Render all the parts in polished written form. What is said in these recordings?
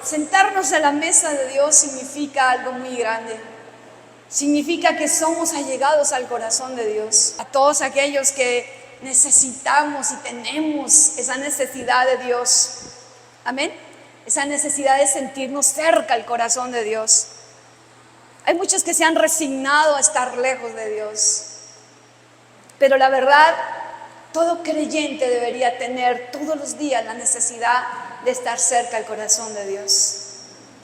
sentarnos a la mesa de Dios significa algo muy grande. Significa que somos allegados al corazón de Dios. A todos aquellos que necesitamos y tenemos esa necesidad de Dios. Amén. Esa necesidad de sentirnos cerca al corazón de Dios. Hay muchos que se han resignado a estar lejos de Dios. Pero la verdad, todo creyente debería tener todos los días la necesidad de estar cerca al corazón de Dios.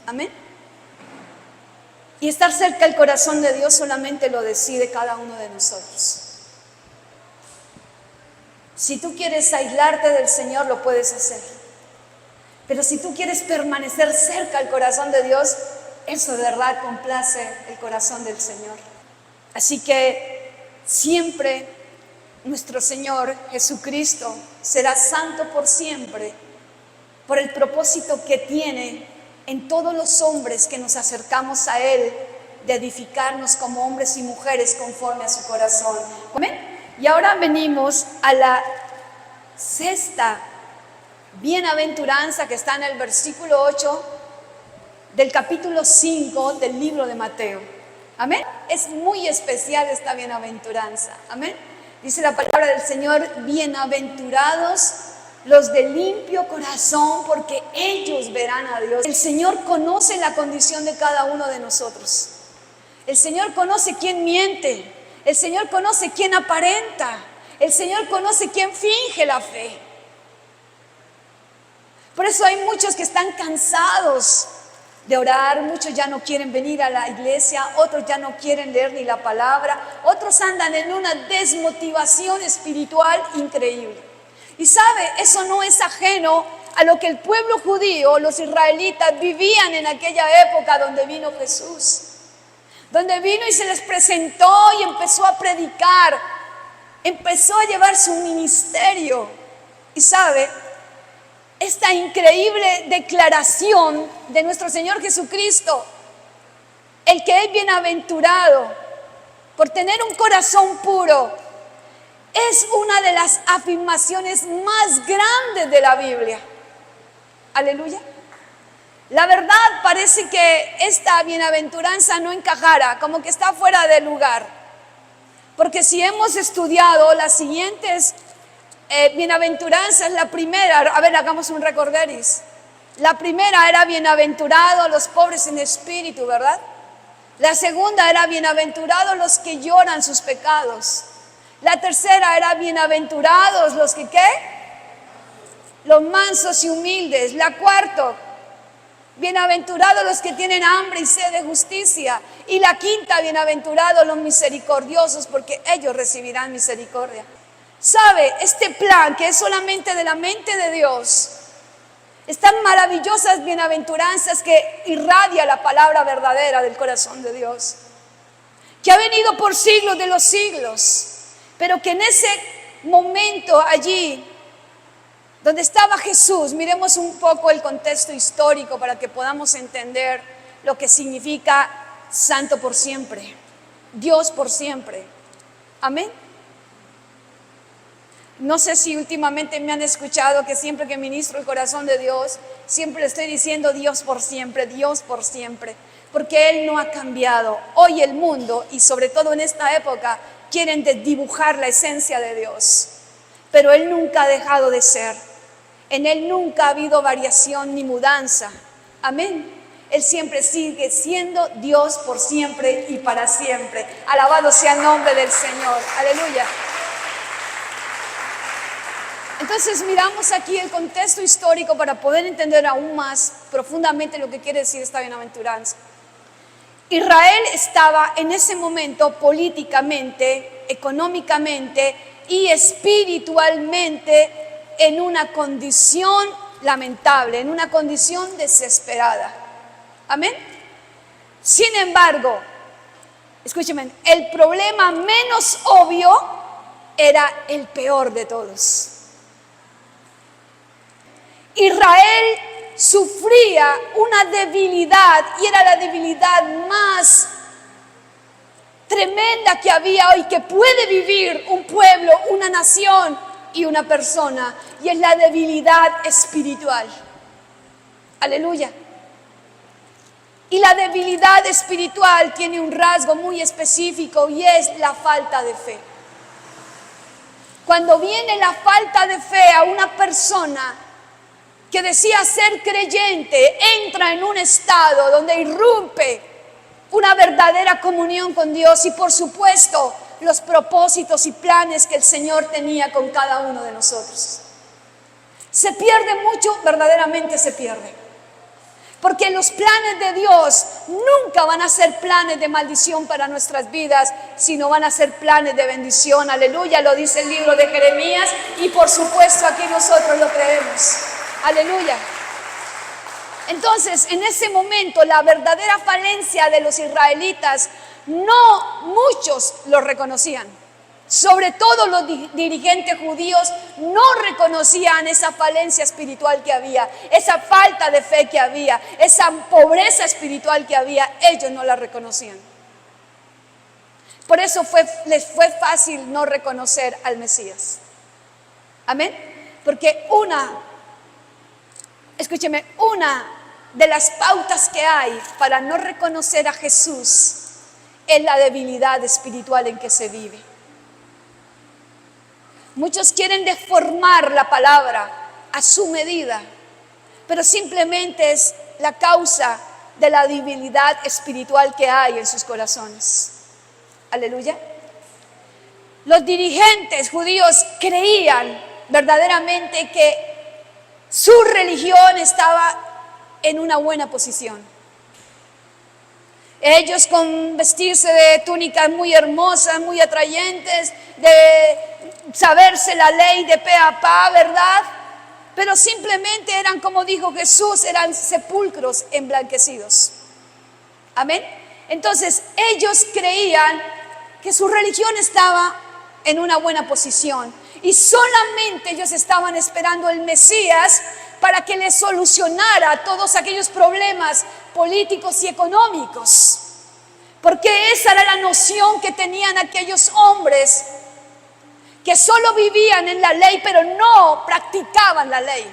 Amén. Y estar cerca al corazón de Dios solamente lo decide cada uno de nosotros. Si tú quieres aislarte del Señor, lo puedes hacer. Pero si tú quieres permanecer cerca al corazón de Dios, eso de verdad complace el corazón del Señor. Así que siempre nuestro Señor Jesucristo será santo por siempre, por el propósito que tiene en todos los hombres que nos acercamos a Él, de edificarnos como hombres y mujeres conforme a su corazón. ¿Amén? Y ahora venimos a la sexta bienaventuranza que está en el versículo 8 del capítulo 5 del libro de Mateo. Amén. Es muy especial esta bienaventuranza. Amén. Dice la palabra del Señor: bienaventurados los de limpio corazón, porque ellos verán a Dios. El Señor conoce la condición de cada uno de nosotros. El Señor conoce quién miente. El Señor conoce quién aparenta. El Señor conoce quién finge la fe. Por eso hay muchos que están cansados de orar, muchos ya no quieren venir a la iglesia, otros ya no quieren leer ni la palabra, otros andan en una desmotivación espiritual increíble. Y sabe, eso no es ajeno a lo que el pueblo judío, los israelitas, vivían en aquella época donde vino Jesús. Donde vino y se les presentó y empezó a predicar, empezó a llevar su ministerio. Y sabe, esta increíble declaración de nuestro Señor Jesucristo, el que es bienaventurado por tener un corazón puro, es una de las afirmaciones más grandes de la Biblia. Aleluya. La verdad parece que esta bienaventuranza no encajara, como que está fuera de lugar. Porque si hemos estudiado las siguientes bienaventuranzas, la primera, a ver, hagamos un recorderis. La primera era bienaventurados los pobres en espíritu, ¿verdad? La segunda era bienaventurados los que lloran sus pecados. La tercera era bienaventurados los que, ¿qué? Los mansos y humildes. La cuarta, bienaventurados los que tienen hambre y sed de justicia. Y la quinta, bienaventurados los misericordiosos, porque ellos recibirán misericordia. ¿Sabe? Este plan, que es solamente de la mente de Dios, estas maravillosas bienaventuranzas que irradia la palabra verdadera del corazón de Dios, que ha venido por siglos de los siglos, pero que en ese momento allí donde estaba Jesús, miremos un poco el contexto histórico para que podamos entender lo que significa santo por siempre, Dios por siempre. Amén. No sé si últimamente me han escuchado que siempre que ministro el corazón de Dios, siempre le estoy diciendo Dios por siempre, porque Él no ha cambiado. Hoy el mundo, y sobre todo en esta época, quieren desdibujar la esencia de Dios, pero Él nunca ha dejado de ser. En Él nunca ha habido variación ni mudanza. Amén. Él siempre sigue siendo Dios por siempre y para siempre. Alabado sea el nombre del Señor. Aleluya. Entonces miramos aquí el contexto histórico para poder entender aún más profundamente lo que quiere decir esta bienaventuranza. Israel estaba en ese momento políticamente, económicamente y espiritualmente en una condición lamentable, en una condición desesperada. Amén. Sin embargo, escúcheme, el problema menos obvio era el peor de todos. Israel sufría una debilidad, y era la debilidad más tremenda que había hoy, que puede vivir un pueblo, una nación y una persona, y es la debilidad espiritual. Aleluya. Y la debilidad espiritual tiene un rasgo muy específico y es la falta de fe. Cuando viene la falta de fe a una persona que decía ser creyente, entra en un estado donde irrumpe una verdadera comunión con Dios y por supuesto los propósitos y planes que el Señor tenía con cada uno de nosotros. Se pierde mucho, verdaderamente se pierde. Porque los planes de Dios nunca van a ser planes de maldición para nuestras vidas, sino van a ser planes de bendición. Aleluya, lo dice el libro de Jeremías y por supuesto aquí nosotros lo creemos. Aleluya. Entonces, en ese momento, la verdadera falencia de los israelitas, no muchos lo reconocían. Sobre todo los dirigentes judíos no reconocían esa falencia espiritual que había, esa falta de fe que había, esa pobreza espiritual que había. Ellos no la reconocían. Por eso les fue fácil no reconocer al Mesías. Amén. Porque escúcheme, una de las pautas que hay para no reconocer a Jesús es la debilidad espiritual en que se vive. Muchos quieren deformar la palabra a su medida, pero simplemente es la causa de la debilidad espiritual que hay en sus corazones. Aleluya. Los dirigentes judíos creían verdaderamente que su religión estaba en una buena posición. Ellos con vestirse de túnicas muy hermosas, muy atrayentes, de saberse la ley de pe a pa, ¿verdad? Pero simplemente eran, como dijo Jesús, eran sepulcros emblanquecidos. Amén. Entonces ellos creían que su religión estaba en una buena posición y solamente ellos estaban esperando el Mesías para que les solucionara todos aquellos problemas políticos y económicos. Porque esa era la noción que tenían aquellos hombres que solo vivían en la ley, pero no practicaban la ley.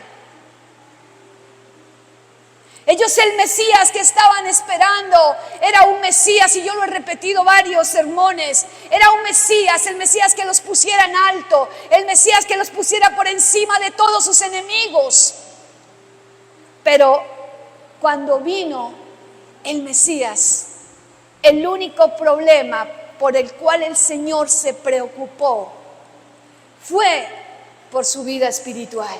Ellos, el Mesías que estaban esperando era un Mesías, y yo lo he repetido varios sermones, era un Mesías, el Mesías que los pusiera en alto, el Mesías que los pusiera por encima de todos sus enemigos. Pero cuando vino el Mesías, el único problema por el cual el Señor se preocupó fue por su vida espiritual.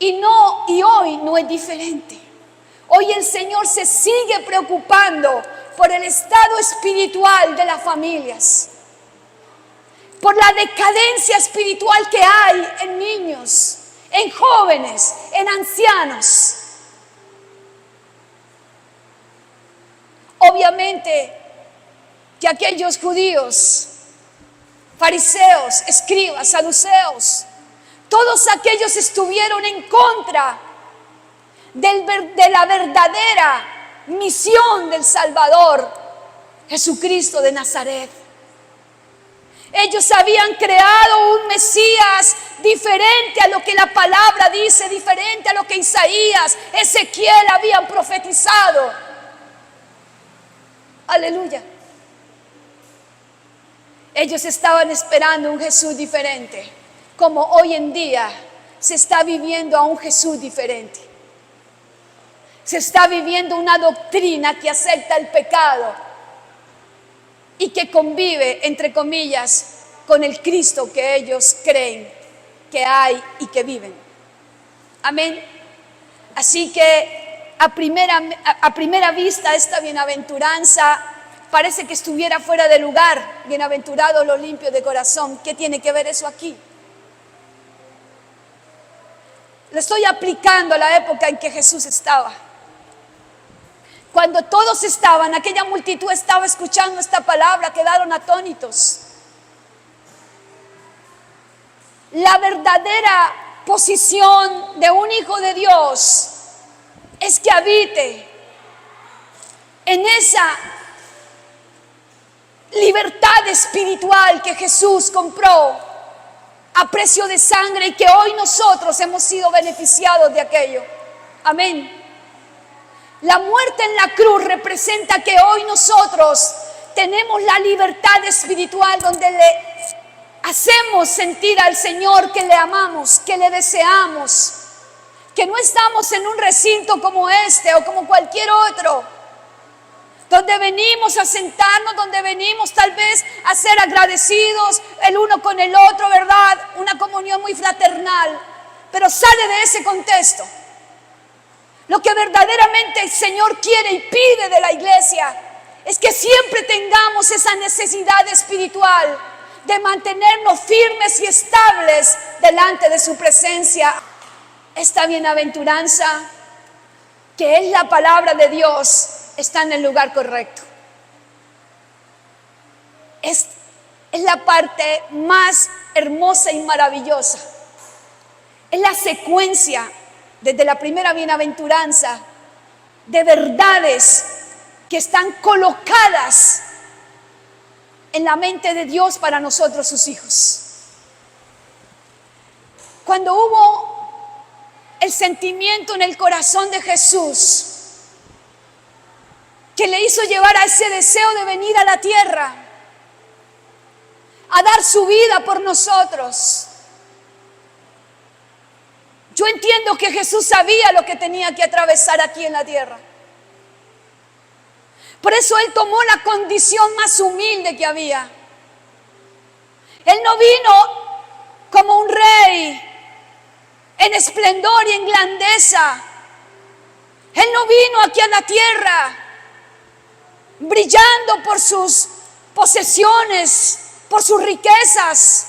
Y hoy no es diferente. Hoy el Señor se sigue preocupando por el estado espiritual de las familias, por la decadencia espiritual que hay en niños, en jóvenes, en ancianos. Obviamente que aquellos judíos, fariseos, escribas, saduceos, todos aquellos estuvieron en contra de la verdadera misión del Salvador, Jesucristo de Nazaret. Ellos habían creado un Mesías diferente a lo que la palabra dice, diferente a lo que Isaías, Ezequiel habían profetizado. Aleluya. Ellos estaban esperando un Jesús diferente, como hoy en día se está viviendo a un Jesús diferente. Se está viviendo una doctrina que acepta el pecado y que convive, entre comillas, con el Cristo que ellos creen que hay y que viven. Amén. Así que a primera vista esta bienaventuranza parece que estuviera fuera de lugar. Bienaventurados los limpios de corazón. ¿Qué tiene que ver eso aquí? Lo estoy aplicando a la época en que Jesús estaba. Cuando todos estaban, aquella multitud estaba escuchando esta palabra, quedaron atónitos. La verdadera posición de un hijo de Dios es que habite en esa libertad espiritual que Jesús compró a precio de sangre y que hoy nosotros hemos sido beneficiados de aquello. Amén. La muerte en la cruz representa que hoy nosotros tenemos la libertad espiritual donde le hacemos sentir al Señor que le amamos, que le deseamos, que no estamos en un recinto como este o como cualquier otro, donde venimos a sentarnos, donde venimos tal vez a ser agradecidos el uno con el otro, ¿verdad? Una comunión muy fraternal, pero sale de ese contexto. Lo que verdaderamente el Señor quiere y pide de la iglesia es que siempre tengamos esa necesidad espiritual de mantenernos firmes y estables delante de su presencia. Esta bienaventuranza, que es la palabra de Dios, está en el lugar correcto. Es la parte más hermosa y maravillosa. Es la secuencia desde la primera bienaventuranza de verdades que están colocadas en la mente de Dios para nosotros sus hijos. Cuando hubo el sentimiento en el corazón de Jesús que le hizo llevar a ese deseo de venir a la tierra a dar su vida por nosotros, yo entiendo que Jesús sabía lo que tenía que atravesar aquí en la tierra. Por eso Él tomó la condición más humilde que había. Él no vino como un rey en esplendor y en grandeza. Él no vino aquí a la tierra brillando por sus posesiones, por sus riquezas.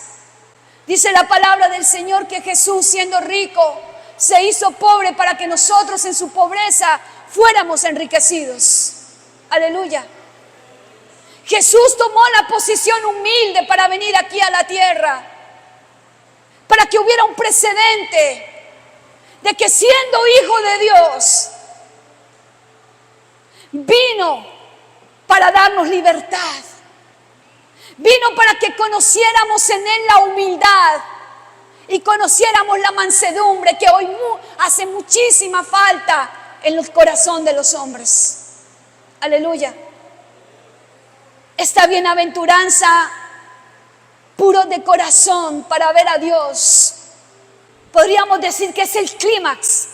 Dice la palabra del Señor que Jesús, siendo rico, se hizo pobre para que nosotros en su pobreza fuéramos enriquecidos. Aleluya. Jesús tomó la posición humilde para venir aquí a la tierra, para que hubiera un precedente de que siendo hijo de Dios, vino para darnos libertad. Vino para que conociéramos en Él la humildad y conociéramos la mansedumbre que hoy hace muchísima falta en el corazón de los hombres. Aleluya. Esta bienaventuranza, puro de corazón para ver a Dios, podríamos decir que es el clímax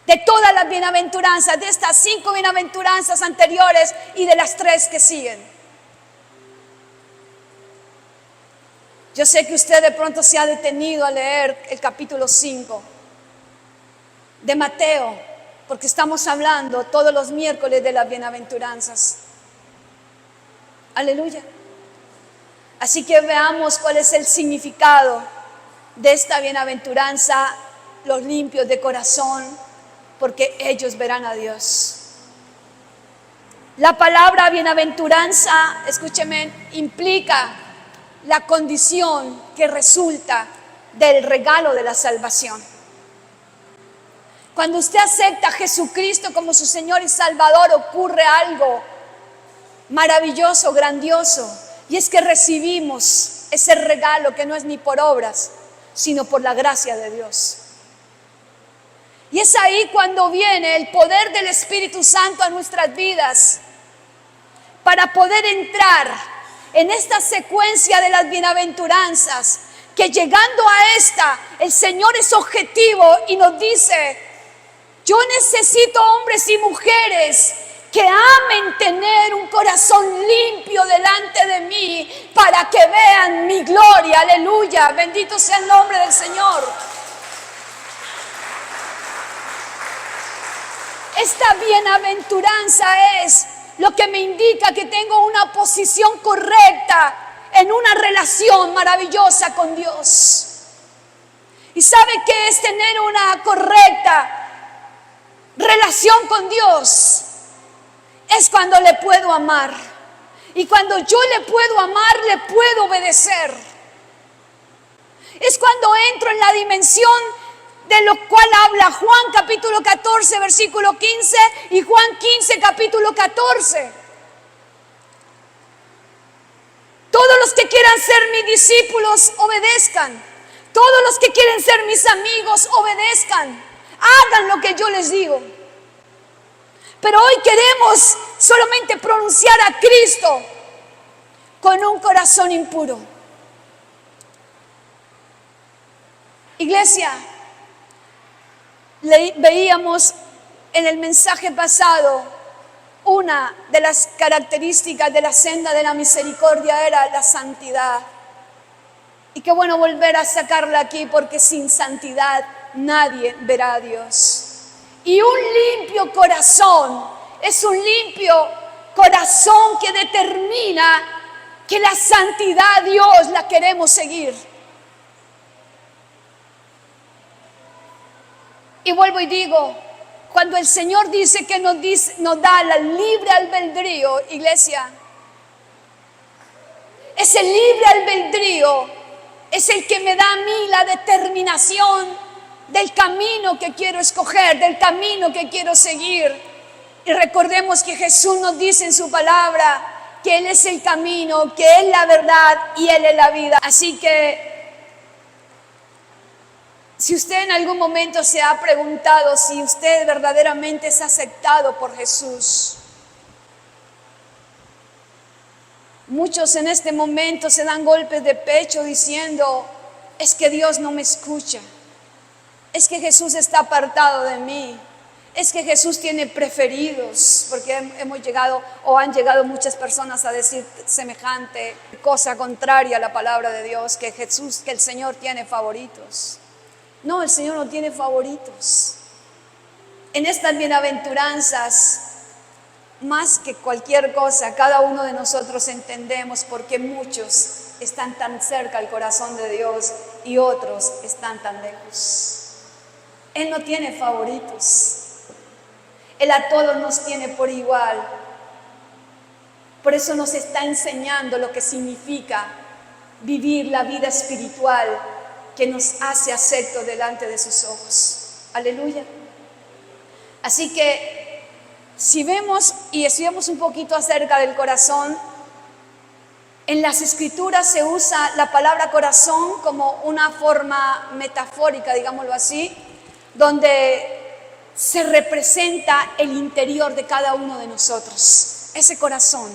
de todas las bienaventuranzas, de estas 5 bienaventuranzas anteriores y de las 3 que siguen. Yo sé que usted de pronto se ha detenido a leer el capítulo 5 de Mateo, porque estamos hablando todos los miércoles de las bienaventuranzas. Aleluya. Así que veamos cuál es el significado de esta bienaventuranza, los limpios de corazón, porque ellos verán a Dios. La palabra bienaventuranza, escúcheme, implica la condición que resulta del regalo de la salvación. Cuando usted acepta a Jesucristo como su Señor y Salvador, ocurre algo maravilloso, grandioso, y es que recibimos ese regalo que no es ni por obras, sino por la gracia de Dios. Y es ahí cuando viene el poder del Espíritu Santo a nuestras vidas para poder entrar en esta secuencia de las bienaventuranzas, que llegando a esta, el Señor es objetivo y nos dice: yo necesito hombres y mujeres que amen tener un corazón limpio delante de mí para que vean mi gloria. Aleluya, bendito sea el nombre del Señor. Esta bienaventuranza es lo que me indica que tengo una posición correcta en una relación maravillosa con Dios. ¿Y sabe qué es tener una correcta relación con Dios? Es cuando le puedo amar. Y cuando yo le puedo amar, le puedo obedecer. Es cuando entro en la dimensión de lo cual habla Juan capítulo 14, versículo 15 y Juan 15, capítulo 14. Todos los que quieran ser mis discípulos, obedezcan. Todos los que quieren ser mis amigos, obedezcan. Hagan lo que yo les digo. Pero hoy queremos solamente pronunciar a Cristo con un corazón impuro. Iglesia, veíamos en el mensaje pasado, una de las características de la senda de la misericordia era la santidad. Y qué bueno volver a sacarla aquí, porque sin santidad nadie verá a Dios. Y un limpio corazón es un limpio corazón que determina que la santidad Dios la queremos seguir. Y vuelvo y digo, cuando el Señor dice que nos da la libre albedrío, iglesia, ese libre albedrío es el que me da a mí la determinación del camino que quiero escoger, del camino que quiero seguir. Y recordemos que Jesús nos dice en su palabra que Él es el camino, que Él es la verdad y Él es la vida. Así que si usted en algún momento se ha preguntado si usted verdaderamente es aceptado por Jesús, muchos en este momento se dan golpes de pecho diciendo, es que Dios no me escucha, es que Jesús está apartado de mí, es que Jesús tiene preferidos, porque hemos llegado o han llegado muchas personas a decir semejante cosa contraria a la palabra de Dios, que el Señor tiene favoritos. No, el Señor no tiene favoritos. En estas bienaventuranzas, más que cualquier cosa, cada uno de nosotros entendemos por qué muchos están tan cerca al corazón de Dios y otros están tan lejos. Él no tiene favoritos. Él a todos nos tiene por igual. Por eso nos está enseñando lo que significa vivir la vida espiritual que nos hace acepto delante de sus ojos. Aleluya. Así que si vemos y estudiamos un poquito acerca del corazón, en las escrituras se usa la palabra corazón como una forma metafórica, digámoslo así, donde se representa el interior de cada uno de nosotros. Ese corazón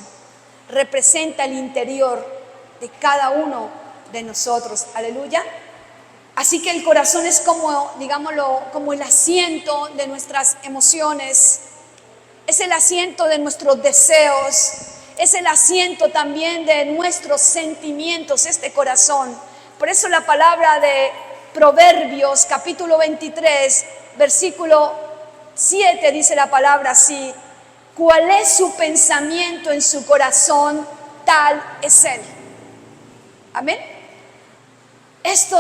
representa el interior de cada uno de nosotros. Aleluya. Así que el corazón es como, digámoslo, como el asiento de nuestras emociones, es el asiento de nuestros deseos, es el asiento también de nuestros sentimientos, este corazón. Por eso la palabra de Proverbios, capítulo 23, versículo 7, dice la palabra así: ¿cuál es su pensamiento en su corazón? Tal es él. Amén. Esto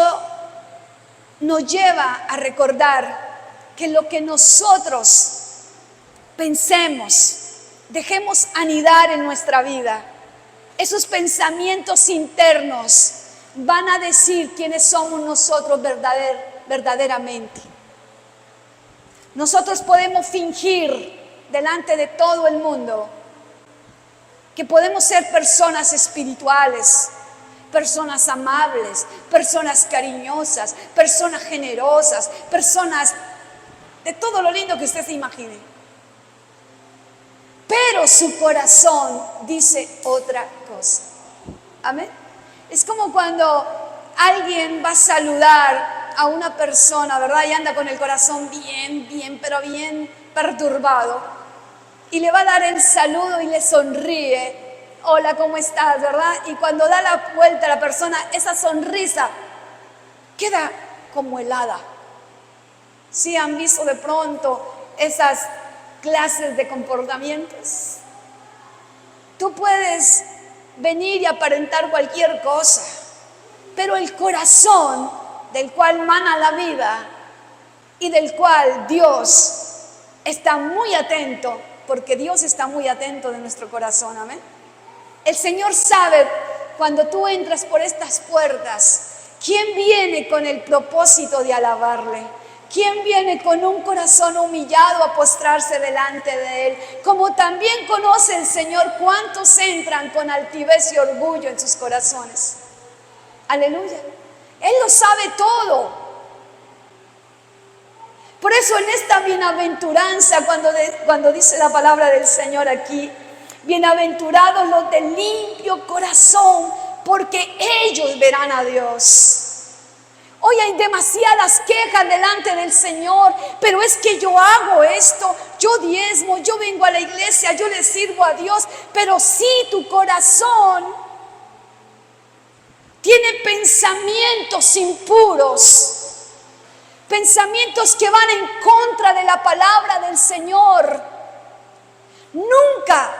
nos lleva a recordar que lo que nosotros pensemos, dejemos anidar en nuestra vida, esos pensamientos internos van a decir quiénes somos nosotros verdaderamente. Nosotros podemos fingir delante de todo el mundo que podemos ser personas espirituales, personas amables, personas cariñosas, personas generosas, personas de todo lo lindo que usted se imagine. Pero su corazón dice otra cosa. Amén. Es como cuando alguien va a saludar a una persona, ¿verdad? Y anda con el corazón pero bien perturbado. Y le va a dar el saludo y le sonríe. Hola, ¿cómo estás? ¿Verdad? Y cuando da la vuelta a la persona, esa sonrisa queda como helada. ¿Sí han visto de pronto esas clases de comportamientos? Tú puedes venir y aparentar cualquier cosa, pero el corazón del cual mana la vida y del cual Dios está muy atento, porque Dios está muy atento de nuestro corazón. Amén. El Señor sabe cuando tú entras por estas puertas, quién viene con el propósito de alabarle, quién viene con un corazón humillado a postrarse delante de Él, como también conoce el Señor cuántos entran con altivez y orgullo en sus corazones. Aleluya. Él lo sabe todo. Por eso en esta bienaventuranza, cuando dice la palabra del Señor aquí, bienaventurados los de limpio corazón, porque ellos verán a Dios. Hoy hay demasiadas quejas delante del Señor, pero es que yo hago esto, yo diezmo, yo vengo a la iglesia, yo le sirvo a Dios, pero si tu corazón tiene pensamientos impuros, pensamientos que van en contra de la palabra del Señor, nunca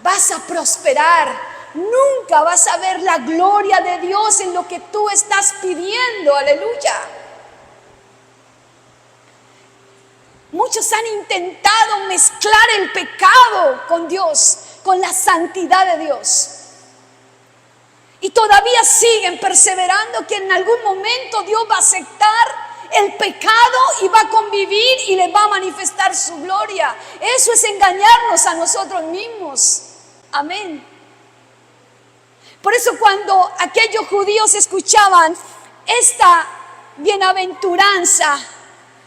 vas a prosperar. Nunca vas a ver la gloria de Dios en lo que tú estás pidiendo, aleluya. Muchos han intentado mezclar el pecado con Dios, con la santidad de Dios. Y todavía siguen perseverando que en algún momento Dios va a aceptar el pecado y va a convivir y le va a manifestar su gloria. Eso es engañarnos a nosotros mismos. Amén. Por eso cuando aquellos judíos escuchaban esta bienaventuranza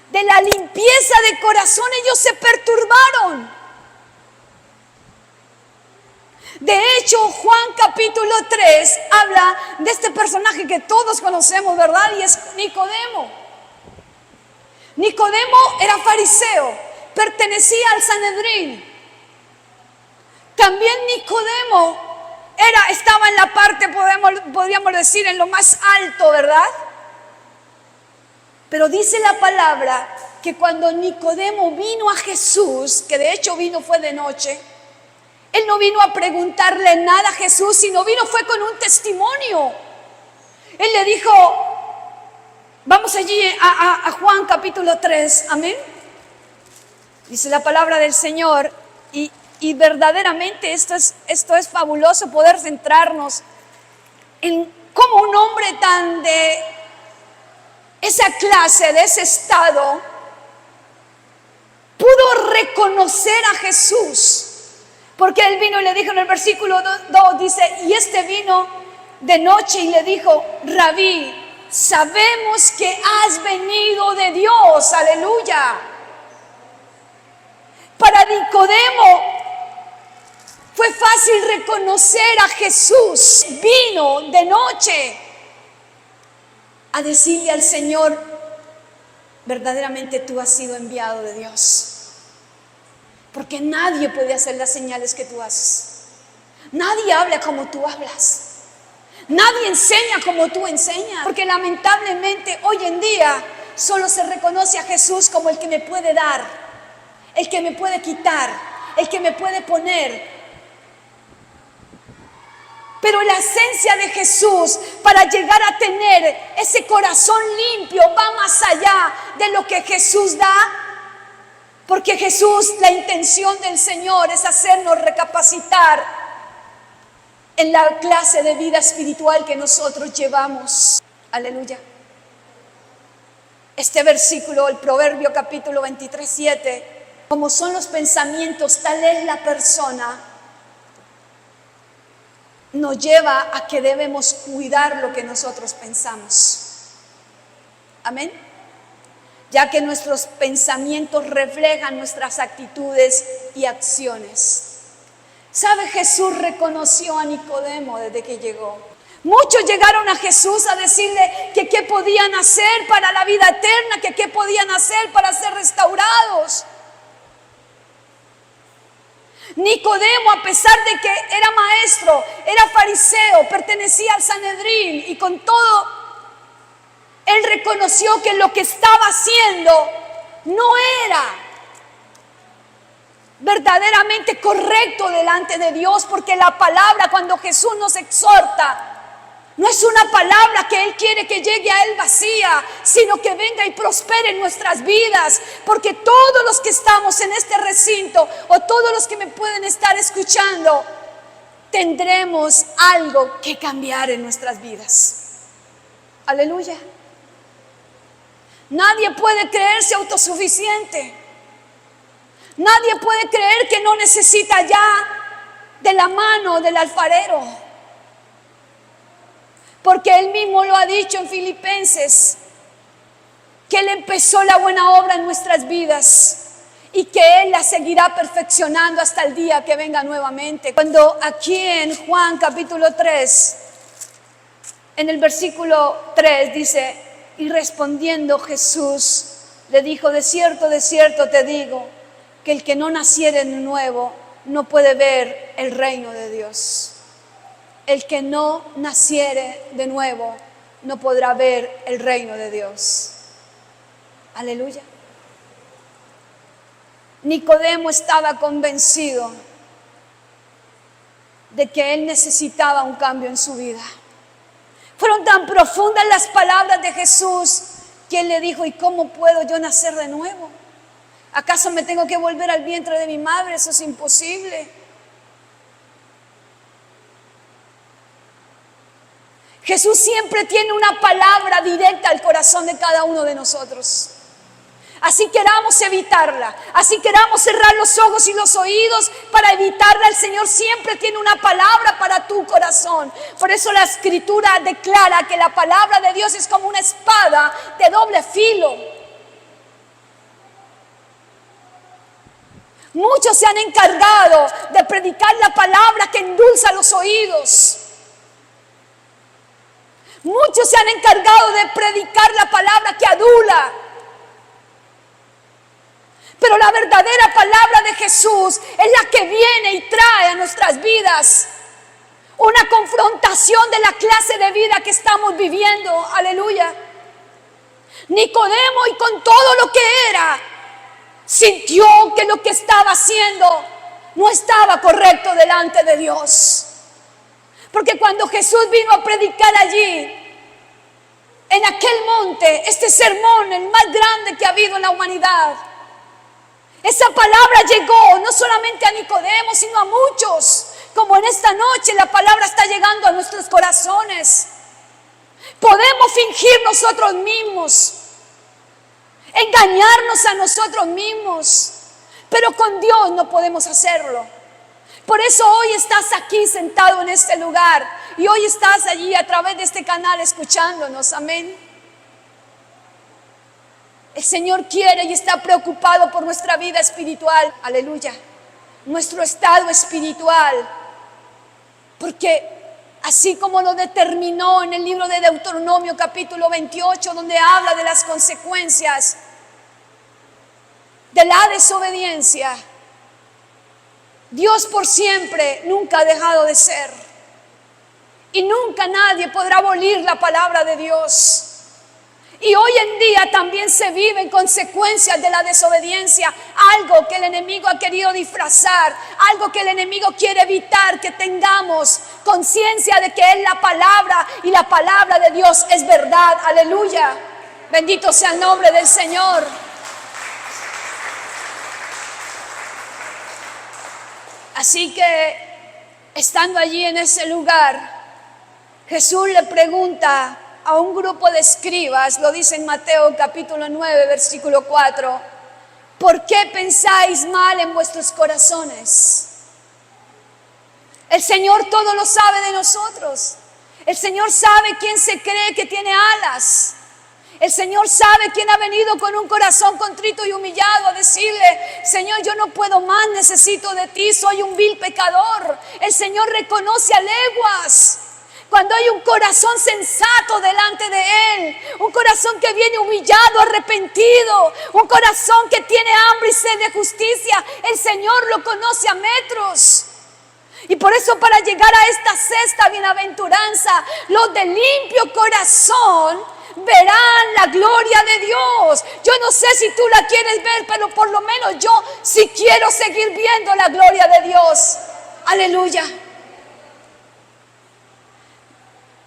de la limpieza de corazón, ellos se perturbaron. De hecho, Juan capítulo 3 habla de este personaje que todos conocemos, ¿verdad? Y es Nicodemo. Nicodemo era fariseo, pertenecía al Sanedrín. También Nicodemo estaba en la parte, podríamos decir, en lo más alto, ¿verdad? Pero dice la palabra que cuando Nicodemo vino a Jesús, que de hecho fue de noche, él no vino a preguntarle nada a Jesús, sino fue con un testimonio. Él le dijo, vamos allí a Juan capítulo 3, amén. Dice la palabra del Señor, y verdaderamente esto es fabuloso poder centrarnos en cómo un hombre tan de esa clase, de ese estado, pudo reconocer a Jesús. Porque él vino y le dijo en el versículo 2, dice, y este vino de noche y le dijo, Rabí, sabemos que has venido de Dios, aleluya. Para Nicodemo fue fácil reconocer a Jesús. Vino de noche a decirle al Señor, verdaderamente tú has sido enviado de Dios. Porque nadie puede hacer las señales que tú haces. Nadie habla como tú hablas. Nadie enseña como tú enseñas. Porque lamentablemente hoy en día solo se reconoce a Jesús como el que me puede dar, el que me puede quitar, el que me puede poner. Pero la esencia de Jesús, para llegar a tener ese corazón limpio, va más allá de lo que Jesús da. Porque Jesús, la intención del Señor es hacernos recapacitar en la clase de vida espiritual que nosotros llevamos. Aleluya. Este versículo, el Proverbio capítulo 23, 7, como son los pensamientos, tal es la persona, nos lleva a que debemos cuidar lo que nosotros pensamos. Amén. Ya que nuestros pensamientos reflejan nuestras actitudes y acciones. ¿Sabe? Jesús reconoció a Nicodemo desde que llegó. Muchos llegaron a Jesús a decirle que qué podían hacer para la vida eterna, que qué podían hacer para ser restaurados. Nicodemo, a pesar de que era maestro, era fariseo, pertenecía al Sanedrín y con todo, él reconoció que lo que estaba haciendo no era verdaderamente correcto delante de Dios, porque la palabra, cuando Jesús nos exhorta, no es una palabra que Él quiere que llegue a Él vacía, sino que venga y prospere en nuestras vidas. Porque todos los que estamos en este recinto, o todos los que me pueden estar escuchando, tendremos algo que cambiar en nuestras vidas. Aleluya. Nadie puede creerse autosuficiente. Nadie puede creer que no necesita ya de la mano del alfarero. Porque Él mismo lo ha dicho en Filipenses. que Él empezó la buena obra en nuestras vidas y que Él la seguirá perfeccionando hasta el día que venga nuevamente. Cuando aquí en Juan capítulo 3, en el versículo 3 dice, y respondiendo Jesús le dijo, de cierto te digo, que el que no naciere de nuevo no puede ver el reino de Dios. El que no naciere de nuevo no podrá ver el reino de Dios. Aleluya. Nicodemo estaba convencido de que él necesitaba un cambio en su vida. Fueron tan profundas las palabras de Jesús que él le dijo, ¿y cómo puedo yo nacer de nuevo? ¿Acaso me tengo que volver al vientre de mi madre? Eso es imposible. Jesús siempre tiene una palabra directa al corazón de cada uno de nosotros. Así queramos evitarla, así queramos cerrar los ojos y los oídos para evitarla. El Señor siempre tiene una palabra para tu corazón. Por eso la Escritura declara que la palabra de Dios es como una espada de doble filo. Muchos se han encargado de predicar la palabra que endulza los oídos. Muchos se han encargado de predicar la palabra que adula. Pero la verdadera palabra de Jesús es la que viene y trae a nuestras vidas una confrontación de la clase de vida que estamos viviendo. Aleluya. Nicodemo, y con todo lo que era, sintió que lo que estaba haciendo no estaba correcto delante de Dios. Porque cuando Jesús vino a predicar allí, en aquel monte, este sermón, el más grande que ha habido en la humanidad, esa palabra llegó no solamente a Nicodemo, sino a muchos. Como en esta noche la palabra está llegando a nuestros corazones. Podemos fingir nosotros mismos, engañarnos a nosotros mismos, pero con Dios no podemos hacerlo. Por eso hoy estás aquí sentado en este lugar y hoy estás allí a través de este canal escuchándonos. Amén. El Señor quiere y está preocupado por nuestra vida espiritual. Aleluya. Nuestro estado espiritual. Porque así como lo determinó en el libro de Deuteronomio capítulo 28, donde habla de las consecuencias de la desobediencia, Dios por siempre nunca ha dejado de ser. Y nunca nadie podrá abolir la palabra de Dios. Y hoy en día también se viven consecuencias de la desobediencia, algo que el enemigo ha querido disfrazar, algo que el enemigo quiere evitar que tengamos conciencia de que es la palabra y la palabra de Dios es verdad. Aleluya. Bendito sea el nombre del Señor. Así que, estando allí en ese lugar, Jesús le pregunta a un grupo de escribas, lo dice en Mateo capítulo 9, versículo 4, ¿por qué pensáis mal en vuestros corazones? El Señor todo lo sabe de nosotros. El Señor sabe quién se cree que tiene alas. El Señor sabe quién ha venido con un corazón contrito y humillado a decirle, Señor, yo no puedo más, necesito de ti, soy un vil pecador. El Señor reconoce a leguas cuando hay un corazón sensato delante de Él, un corazón que viene humillado, arrepentido, un corazón que tiene hambre y sed de justicia. El Señor lo conoce a metros. Y por eso, para llegar a esta sexta bienaventuranza, los de limpio corazón verán la gloria de Dios. Yo no sé si tú la quieres ver, pero por lo menos yo sí quiero seguir viendo la gloria de Dios. Aleluya.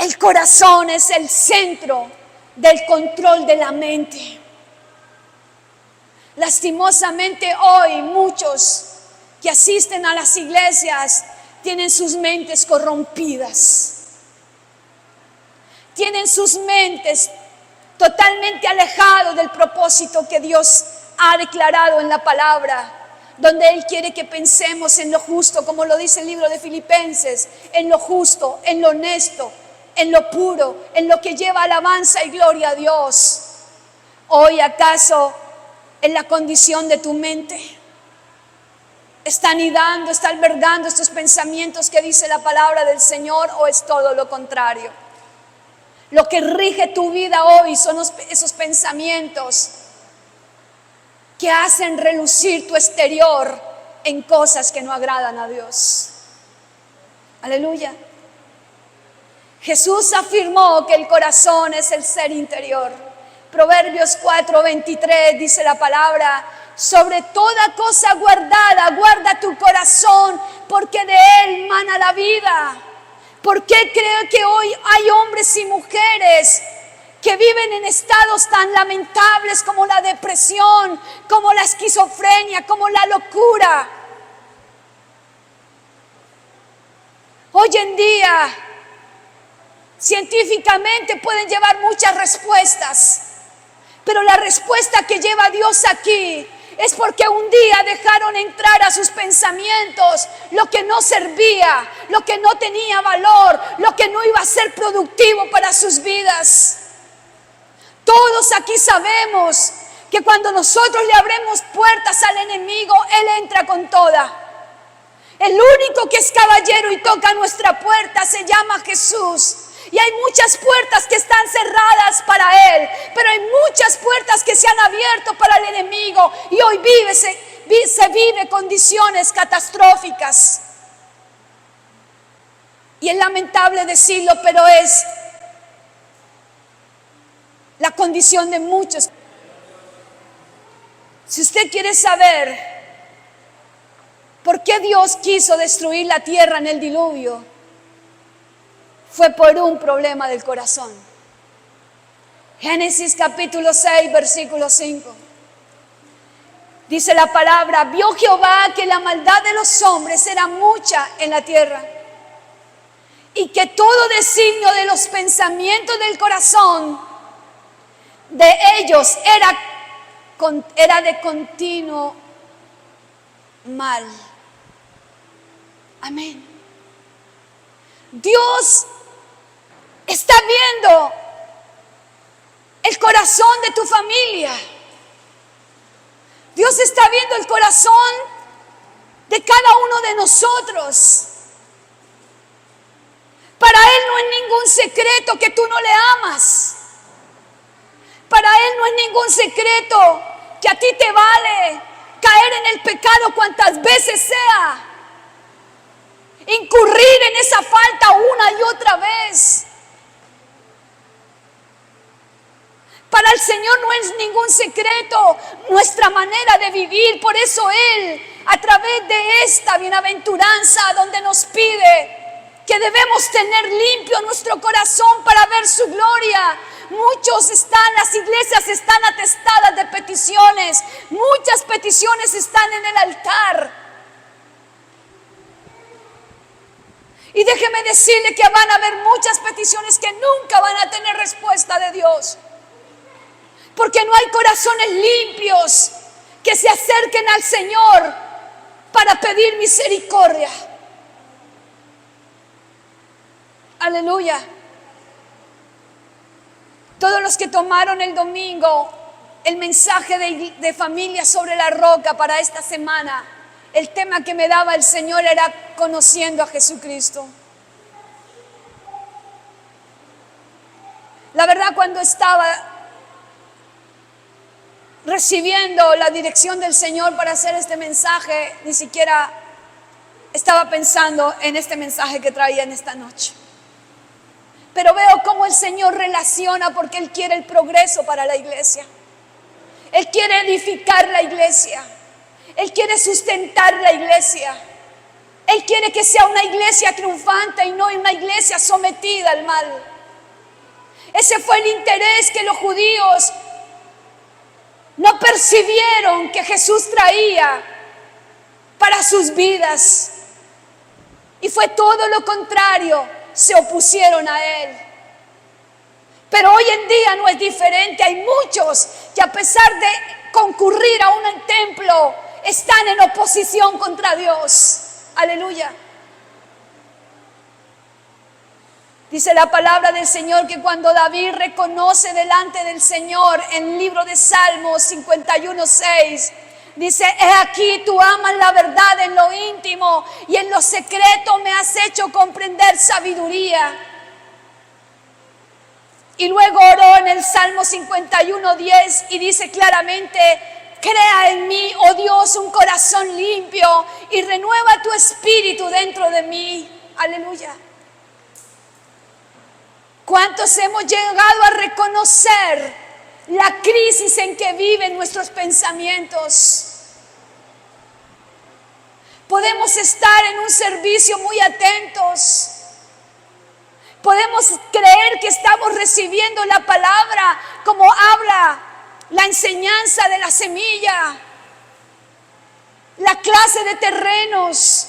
El corazón es el centro del control de la mente. Lastimosamente hoy muchos que asisten a las iglesias tienen sus mentes corrompidas. Tienen sus mentes totalmente alejados del propósito que Dios ha declarado en la palabra, donde Él quiere que pensemos en lo justo, como lo dice el libro de Filipenses, en lo justo, en lo honesto, en lo puro, en lo que lleva alabanza y gloria a Dios. Hoy, ¿acaso en la condición de tu mente está anidando, está albergando estos pensamientos que dice la palabra del Señor, o es todo lo contrario? Lo que rige tu vida hoy son esos pensamientos que hacen relucir tu exterior en cosas que no agradan a Dios. Aleluya. Jesús afirmó que el corazón es el ser interior. Proverbios 4:23 dice la palabra: sobre toda cosa guardada, guarda tu corazón, porque de él mana la vida. ¿Por qué creo que hoy hay hombres y mujeres que viven en estados tan lamentables como la depresión, como la esquizofrenia, como la locura? Hoy en día, científicamente pueden llevar muchas respuestas, pero la respuesta que lleva Dios aquí es porque un día dejaron entrar a sus pensamientos lo que no servía, lo que no tenía valor, lo que no iba a ser productivo para sus vidas. Todos aquí sabemos que cuando nosotros le abrimos puertas al enemigo, él entra con toda. El único que es caballero y toca nuestra puerta se llama Jesús. Y hay muchas puertas que están cerradas para él, pero hay muchas puertas que se han abierto para el enemigo. Y hoy se vive condiciones catastróficas. Y es lamentable decirlo, pero es la condición de muchos. Si usted quiere saber por qué Dios quiso destruir la tierra en el diluvio, fue por un problema del corazón. Génesis capítulo 6, versículo 5. Dice la palabra: vio Jehová que la maldad de los hombres era mucha en la tierra, y que todo designio de los pensamientos del corazón de ellos era de continuo mal. Amén. Dios está viendo el corazón de tu familia. Dios está viendo el corazón de cada uno de nosotros. Para Él no es ningún secreto que tú no le amas. Para Él no es ningún secreto que a ti te vale caer en el pecado cuantas veces sea, incurrir en esa falta una y otra vez. Para el Señor no es ningún secreto nuestra manera de vivir. Por eso Él, a través de esta bienaventuranza, donde nos pide que debemos tener limpio nuestro corazón para ver su gloria. Las iglesias están atestadas de peticiones. Muchas peticiones están en el altar. Y déjeme decirle que van a haber muchas peticiones que nunca van a tener respuesta de Dios. Porque no hay corazones limpios que se acerquen al Señor para pedir misericordia. Aleluya. Todos los que tomaron el domingo el mensaje de familia sobre la roca para esta semana, el tema que me daba el Señor era conociendo a Jesucristo. La verdad, cuando estaba recibiendo la dirección del Señor para hacer este mensaje, ni siquiera estaba pensando en este mensaje que traía en esta noche. Pero veo cómo el Señor relaciona, porque Él quiere el progreso para la iglesia. Él quiere edificar la iglesia. Él quiere sustentar la iglesia. Él quiere que sea una iglesia triunfante y no una iglesia sometida al mal. Ese fue el interés que los judíos no percibieron que Jesús traía para sus vidas. Y fue todo lo contrario. Se opusieron a Él. Pero hoy en día no es diferente. Hay muchos que, a pesar de concurrir a un templo, están en oposición contra Dios. Aleluya. Dice la palabra del Señor que cuando David reconoce delante del Señor en el libro de Salmos 51:6, dice: he aquí tú amas la verdad en lo íntimo y en lo secreto me has hecho comprender sabiduría. Y luego oró en el Salmo 51:10 y dice claramente: crea en mí, oh Dios, un corazón limpio y renueva tu espíritu dentro de mí. Aleluya. ¿Cuántos hemos llegado a reconocer la crisis en que viven nuestros pensamientos? Podemos estar en un servicio muy atentos. Podemos creer que estamos recibiendo la palabra como habla la enseñanza de la semilla, la clase de terrenos,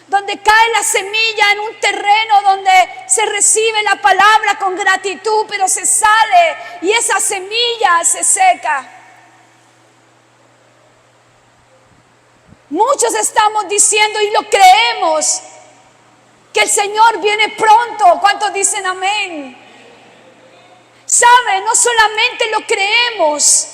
donde cae la semilla en un terreno donde se recibe la palabra con gratitud, pero se sale y esa semilla se seca. Muchos estamos diciendo y lo creemos, que el Señor viene pronto. ¿Cuántos dicen amén? ¿Sabe? No solamente lo creemos,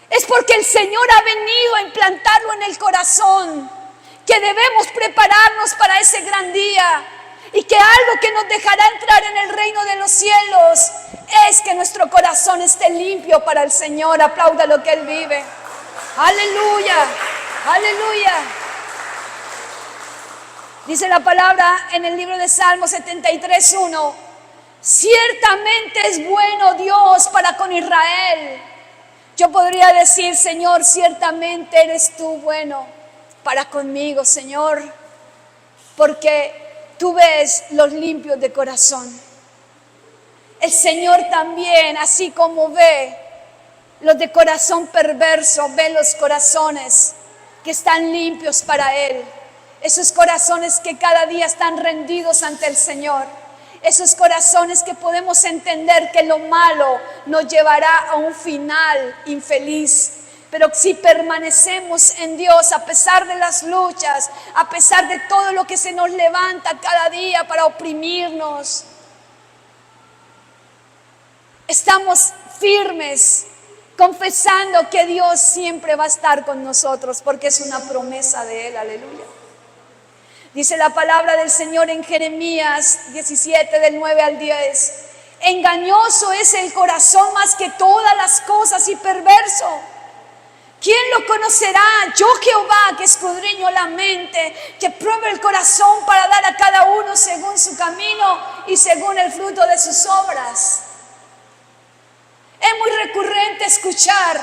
es porque el Señor ha venido a implantarlo en el corazón, que debemos prepararnos para ese gran día y que algo que nos dejará entrar en el reino de los cielos es que nuestro corazón esté limpio para el Señor. Aplauda lo que Él vive. Aleluya, aleluya. Dice la palabra en el libro de Salmos 73:1: ciertamente es bueno Dios para con Israel. Yo podría decir: Señor, ciertamente eres tú bueno para conmigo, Señor, porque tú ves los limpios de corazón. El Señor también, así como ve los de corazón perverso, ve los corazones que están limpios para Él. Esos corazones que cada día están rendidos ante el Señor. Esos corazones que podemos entender que lo malo nos llevará a un final infeliz. Pero si permanecemos en Dios a pesar de las luchas, a pesar de todo lo que se nos levanta cada día para oprimirnos, estamos firmes, confesando que Dios siempre va a estar con nosotros, porque es una promesa de Él. Aleluya. Dice la palabra del Señor en Jeremías 17, del 9 al 10: engañoso es el corazón más que todas las cosas y perverso. ¿Quién lo conocerá? Yo, Jehová, que escudriño la mente, que pruebo el corazón para dar a cada uno según su camino y según el fruto de sus obras. Es muy recurrente escuchar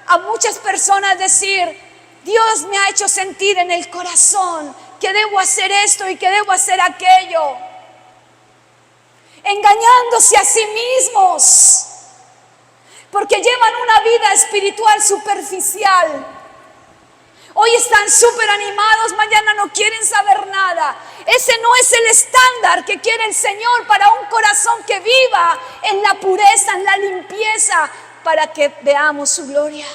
a muchas personas decir: Dios me ha hecho sentir en el corazón que debo hacer esto y que debo hacer aquello, engañándose a sí mismos, porque llevan una vida espiritual superficial. Hoy están súper animados, mañana no quieren saber nada. Ese no es el estándar que quiere el Señor para un corazón que viva en la pureza, en la limpieza, para que veamos su gloria.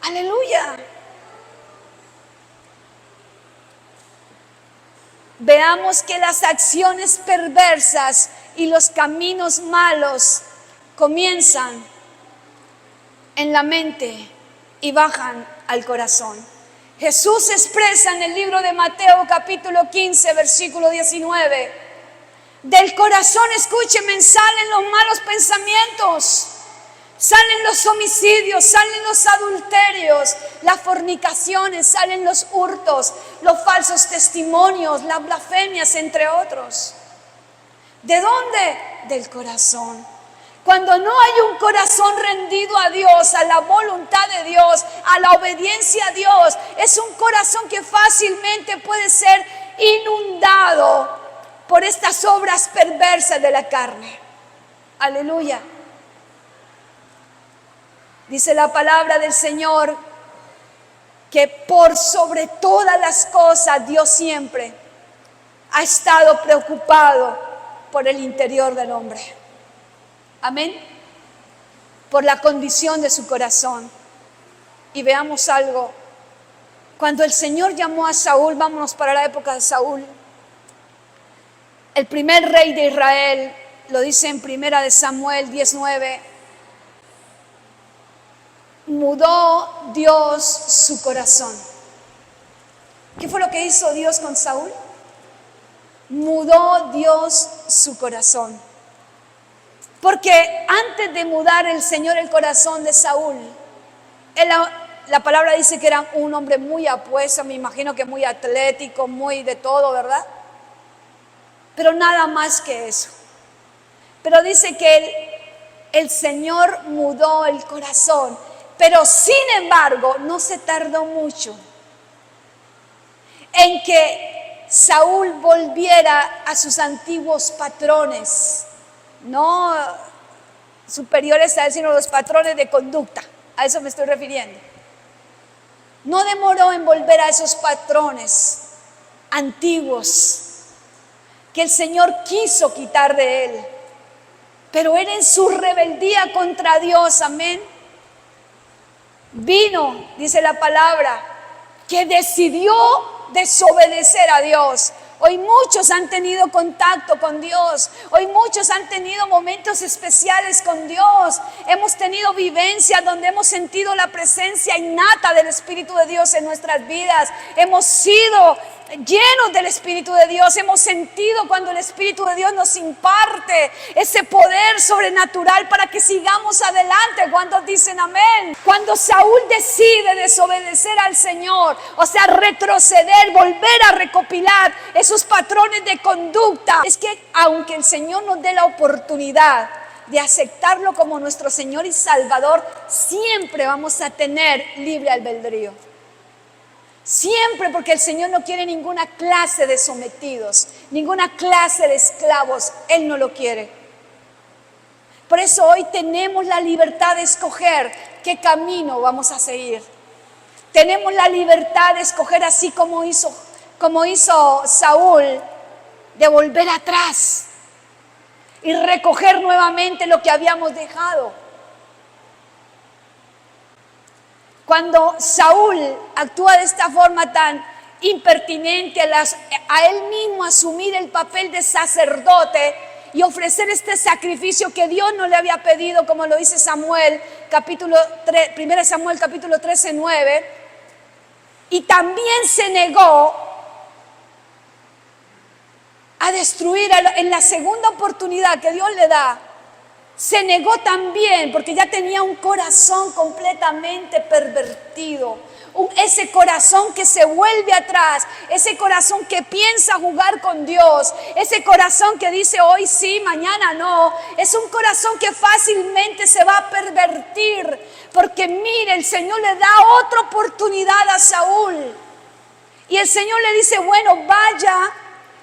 Aleluya. Veamos que las acciones perversas y los caminos malos comienzan en la mente y bajan al corazón. Jesús expresa en el libro de Mateo capítulo 15 versículo 19: del corazón, escúcheme, salen los malos pensamientos, salen los homicidios, salen los adulterios, las fornicaciones, salen los hurtos, los falsos testimonios, las blasfemias, entre otros. ¿De dónde? Del corazón. Cuando no hay un corazón rendido a Dios, a la voluntad de Dios, a la obediencia a Dios, es un corazón que fácilmente puede ser inundado por estas obras perversas de la carne. Aleluya. Dice la palabra del Señor que por sobre todas las cosas Dios siempre ha estado preocupado por el interior del hombre. Amén. Por la condición de su corazón. Y veamos algo. Cuando el Señor llamó a Saúl, vámonos para la época de Saúl. el primer rey de Israel, lo dice en Primera de Samuel 19, mudó Dios su corazón. ¿Qué fue lo que hizo Dios con Saúl? Mudó Dios su corazón. Porque antes de mudar el Señor el corazón de Saúl, la palabra dice que era un hombre muy apuesto, me imagino que muy atlético, muy de todo, ¿verdad? Pero nada más que eso. Pero dice que el Señor mudó el corazón, pero sin embargo no se tardó mucho en que Saúl volviera a sus antiguos patrones, no superiores a él, sino los patrones de conducta, a eso me estoy refiriendo. No demoró en volver a esos patrones antiguos que el Señor quiso quitar de él, pero él en su rebeldía contra Dios, amén, vino, dice la palabra, que decidió desobedecer a Dios. Hoy muchos han tenido contacto con Dios. Hoy muchos han tenido momentos especiales con Dios. Hemos tenido vivencias donde hemos sentido la presencia innata del Espíritu de Dios en nuestras vidas. Hemos sido llenos del Espíritu de Dios. Hemos sentido cuando el Espíritu de Dios nos imparte ese poder sobrenatural para que sigamos adelante. Cuando dicen amén. Cuando Saúl decide desobedecer al Señor, o sea, retroceder, volver a recopilar esos patrones de conducta, es que aunque el Señor nos dé la oportunidad de aceptarlo como nuestro Señor y Salvador, siempre vamos a tener libre albedrío. Siempre, porque el Señor no quiere ninguna clase de sometidos, ninguna clase de esclavos. Él no lo quiere. Por eso hoy tenemos la libertad de escoger qué camino vamos a seguir. Tenemos la libertad de escoger, así como hizo Saúl, de volver atrás y recoger nuevamente lo que habíamos dejado. Cuando Saúl actúa de esta forma tan impertinente a él mismo asumir el papel de sacerdote y ofrecer este sacrificio que Dios no le había pedido, como lo dice Samuel, capítulo 3, 1 Samuel capítulo 13, 9, y también se negó a destruir en la segunda oportunidad que Dios le da. Se negó también porque ya tenía un corazón completamente pervertido. Ese corazón que se vuelve atrás, ese corazón que piensa jugar con Dios, ese corazón que dice hoy sí, mañana no. Es un corazón que fácilmente se va a pervertir. Porque mire, el Señor le da otra oportunidad a Saúl. Y el Señor le dice, bueno, vaya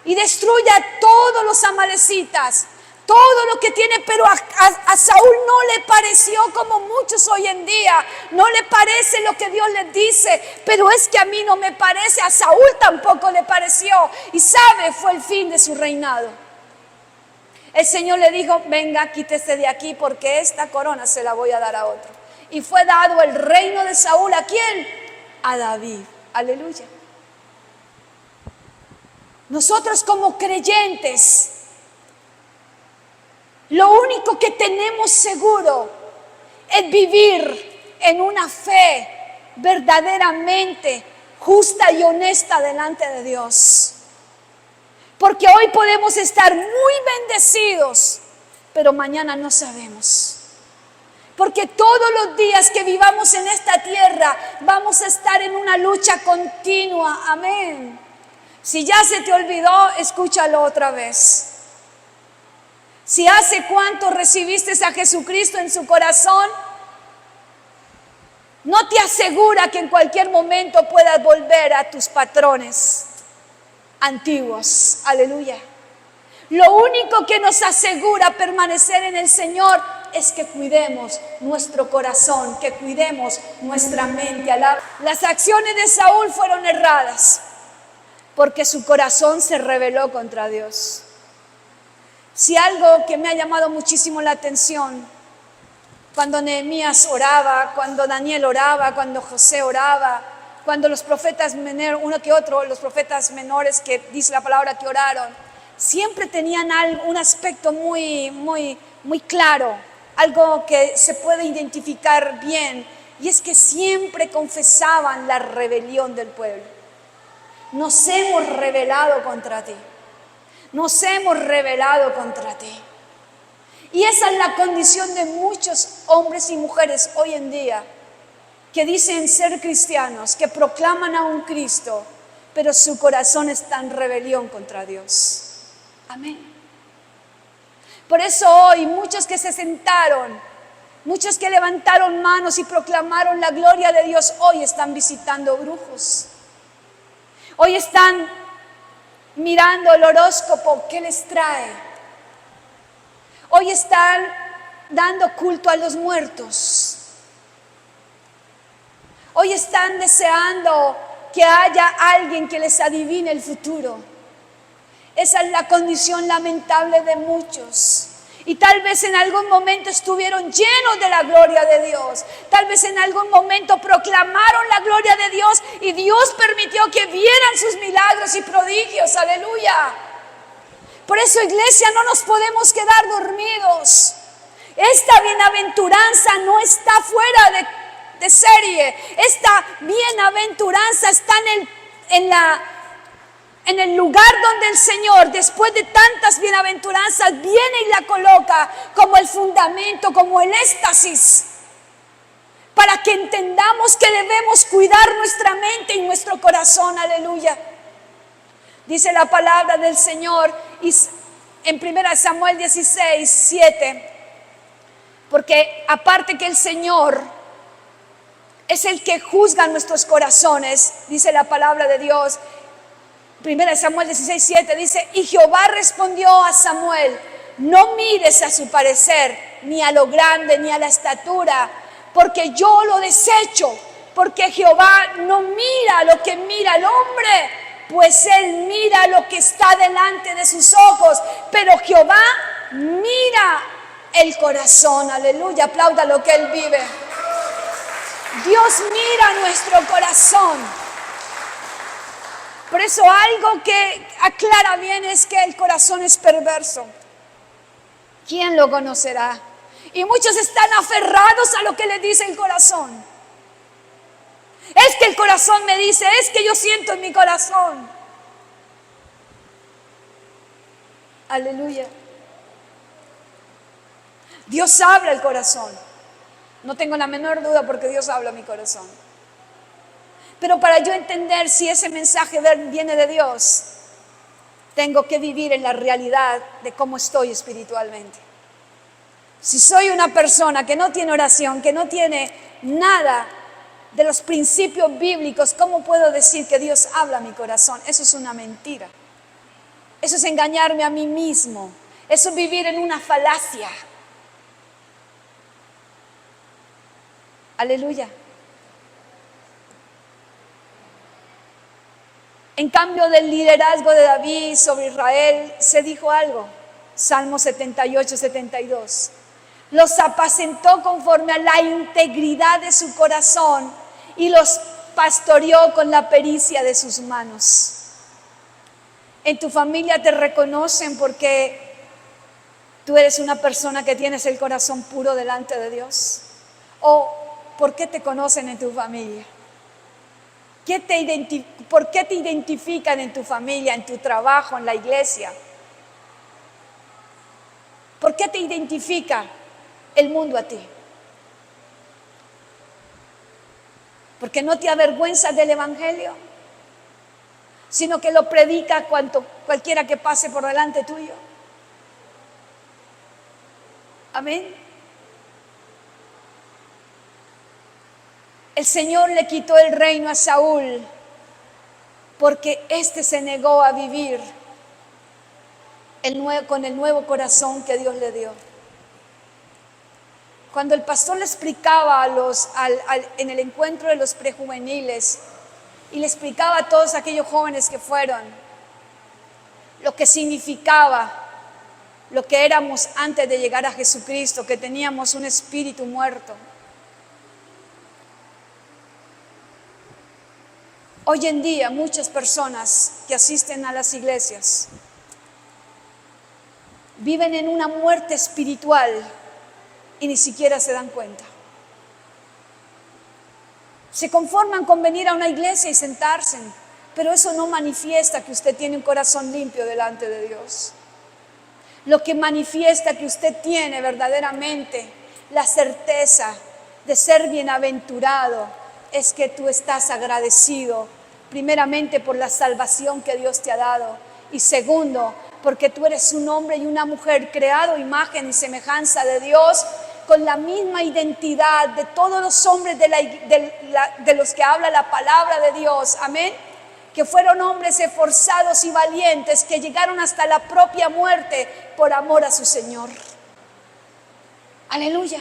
y destruya a todos los amalecitas. Todo lo que tiene, pero a Saúl no le pareció como muchos hoy en día. No le parece lo que Dios le dice, pero es que a mí no me parece, a Saúl tampoco le pareció. Y sabe, fue el fin de su reinado. El Señor le dijo, venga, quítese de aquí porque esta corona se la voy a dar a otro. Y fue dado el reino de Saúl, ¿a quién? A David. Aleluya. Nosotros como creyentes, lo único que tenemos seguro es vivir en una fe verdaderamente justa y honesta delante de Dios. Porque hoy podemos estar muy bendecidos, pero mañana no sabemos. Porque todos los días que vivamos en esta tierra vamos a estar en una lucha continua. Amén. Si ya se te olvidó, escúchalo otra vez. Si hace cuánto recibiste a Jesucristo en su corazón, no te asegura que en cualquier momento puedas volver a tus patrones antiguos. Aleluya. Lo único que nos asegura permanecer en el Señor es que cuidemos nuestro corazón, que cuidemos nuestra mente. Las acciones de Saúl fueron erradas porque su corazón se rebeló contra Dios. Si algo que me ha llamado muchísimo la atención, cuando Nehemías oraba, cuando Daniel oraba, cuando José oraba, cuando los profetas menores, uno que otro, los profetas menores que dice la palabra que oraron, siempre tenían un aspecto muy claro, algo que se puede identificar bien, y es que siempre confesaban la rebelión del pueblo. Nos hemos rebelado contra ti. Nos hemos rebelado contra ti. Y esa es la condición de muchos hombres y mujeres hoy en día que dicen ser cristianos, que proclaman a un Cristo, pero su corazón está en rebelión contra Dios. Amén. Por eso hoy muchos que se sentaron, muchos que levantaron manos y proclamaron la gloria de Dios, hoy están visitando brujos. Hoy están mirando el horóscopo, ¿qué les trae? Hoy están dando culto a los muertos. Hoy están deseando que haya alguien que les adivine el futuro. Esa es la condición lamentable de muchos. Y tal vez en algún momento estuvieron llenos de la gloria de Dios. Tal vez en algún momento proclamaron la gloria de Dios y Dios permitió que vieran sus milagros y prodigios. Aleluya. Por eso, iglesia, no nos podemos quedar dormidos. Esta bienaventuranza no está fuera de serie. Esta bienaventuranza está en el lugar donde el Señor, después de tantas bienaventuranzas, viene y la coloca como el fundamento, como el éxtasis, para que entendamos que debemos cuidar nuestra mente y nuestro corazón. Aleluya. Dice la palabra del Señor en 1 Samuel 16, 7, porque aparte que el Señor es el que juzga nuestros corazones, dice la palabra de Dios. 1 Samuel 16, 7 dice: y Jehová respondió a Samuel: no mires a su parecer, ni a lo grande, ni a la estatura, porque yo lo desecho. Porque Jehová no mira lo que mira el hombre, pues él mira lo que está delante de sus ojos. Pero Jehová mira el corazón. Aleluya, aplauda lo que él vive. Dios mira nuestro corazón. Por eso algo que aclara bien es que el corazón es perverso. ¿Quién lo conocerá? Y muchos están aferrados a lo que les dice el corazón. Es que el corazón me dice, es que yo siento en mi corazón. Aleluya. Dios habla el corazón. No tengo la menor duda porque Dios habla mi corazón. Pero para yo entender si ese mensaje viene de Dios, tengo que vivir en la realidad de cómo estoy espiritualmente. Si soy una persona que no tiene oración, que no tiene nada de los principios bíblicos, ¿cómo puedo decir que Dios habla a mi corazón? Eso es una mentira. Eso es engañarme a mí mismo. Eso es vivir en una falacia. Aleluya. En cambio del liderazgo de David sobre Israel, se dijo algo. Salmo 78, 72. Los apacentó conforme a la integridad de su corazón y los pastoreó con la pericia de sus manos. En tu familia te reconocen porque tú eres una persona que tienes el corazón puro delante de Dios. ¿O por qué te conocen en tu familia? ¿Por qué te identifican en tu familia, en tu trabajo, en la iglesia? ¿Por qué te identifica el mundo a ti? Porque no te avergüenzas del evangelio, sino que lo predica cualquiera que pase por delante tuyo. Amén. El Señor le quitó el reino a Saúl porque éste se negó a vivir con el nuevo corazón que Dios le dio. Cuando el pastor le explicaba en el encuentro de los prejuveniles y le explicaba a todos aquellos jóvenes que fueron lo que significaba lo que éramos antes de llegar a Jesucristo, que teníamos un espíritu muerto. Hoy en día muchas personas que asisten a las iglesias viven en una muerte espiritual y ni siquiera se dan cuenta. Se conforman con venir a una iglesia y sentarse, pero eso no manifiesta que usted tiene un corazón limpio delante de Dios. Lo que manifiesta que usted tiene verdaderamente la certeza de ser bienaventurado es que tú estás agradecido, primeramente por la salvación que Dios te ha dado, y segundo, porque tú eres un hombre y una mujer creado a imagen y semejanza de Dios, con la misma identidad de todos los hombres de los que habla la palabra de Dios, amén, que fueron hombres esforzados y valientes, que llegaron hasta la propia muerte por amor a su Señor. Aleluya.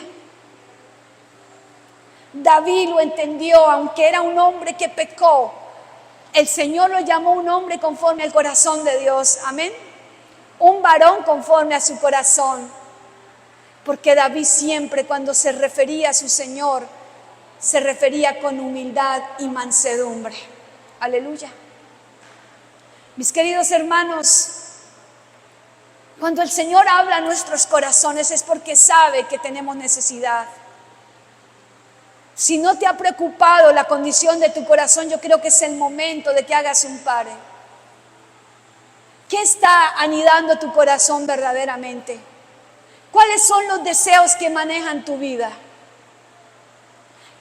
David lo entendió, aunque era un hombre que pecó, el Señor lo llamó un hombre conforme al corazón de Dios, amén, un varón conforme a su corazón, porque David siempre cuando se refería a su Señor, se refería con humildad y mansedumbre. Aleluya. Mis queridos hermanos, cuando el Señor habla a nuestros corazones es porque sabe que tenemos necesidad. Si no te ha preocupado la condición de tu corazón, yo creo que es el momento de que hagas un pare. ¿Qué está anidando tu corazón verdaderamente? ¿Cuáles son los deseos que manejan tu vida?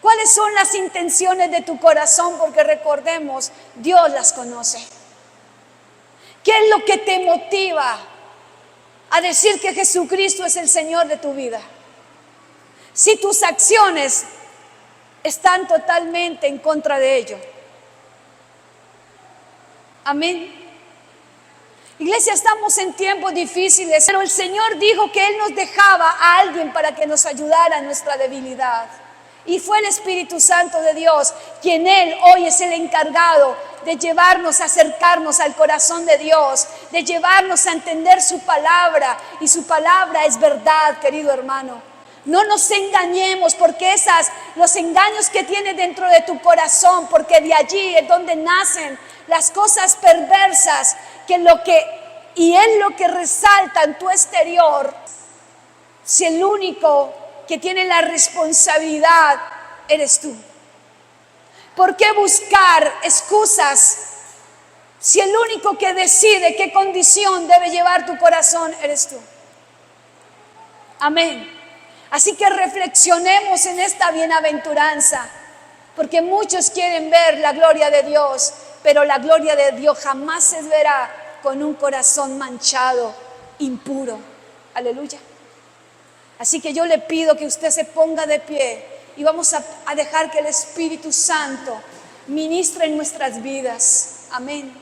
¿Cuáles son las intenciones de tu corazón? Porque recordemos, Dios las conoce. ¿Qué es lo que te motiva a decir que Jesucristo es el Señor de tu vida? Si tus acciones están totalmente en contra de ello. Amén. Iglesia, estamos en tiempos difíciles, pero el Señor dijo que Él nos dejaba a alguien para que nos ayudara en nuestra debilidad. Y fue el Espíritu Santo de Dios, quien Él hoy es el encargado de llevarnos a acercarnos al corazón de Dios, de llevarnos a entender su palabra. Y su palabra es verdad, querido hermano. No nos engañemos, porque los engaños que tienes dentro de tu corazón, porque de allí es donde nacen las cosas perversas, y es lo que resalta en tu exterior. Si el único que tiene la responsabilidad eres tú. ¿Por qué buscar excusas si el único que decide qué condición debe llevar tu corazón eres tú? Amén. Así que reflexionemos en esta bienaventuranza, porque muchos quieren ver la gloria de Dios, pero la gloria de Dios jamás se verá con un corazón manchado, impuro. Aleluya. Así que yo le pido que usted se ponga de pie y vamos a dejar que el Espíritu Santo ministre en nuestras vidas. Amén.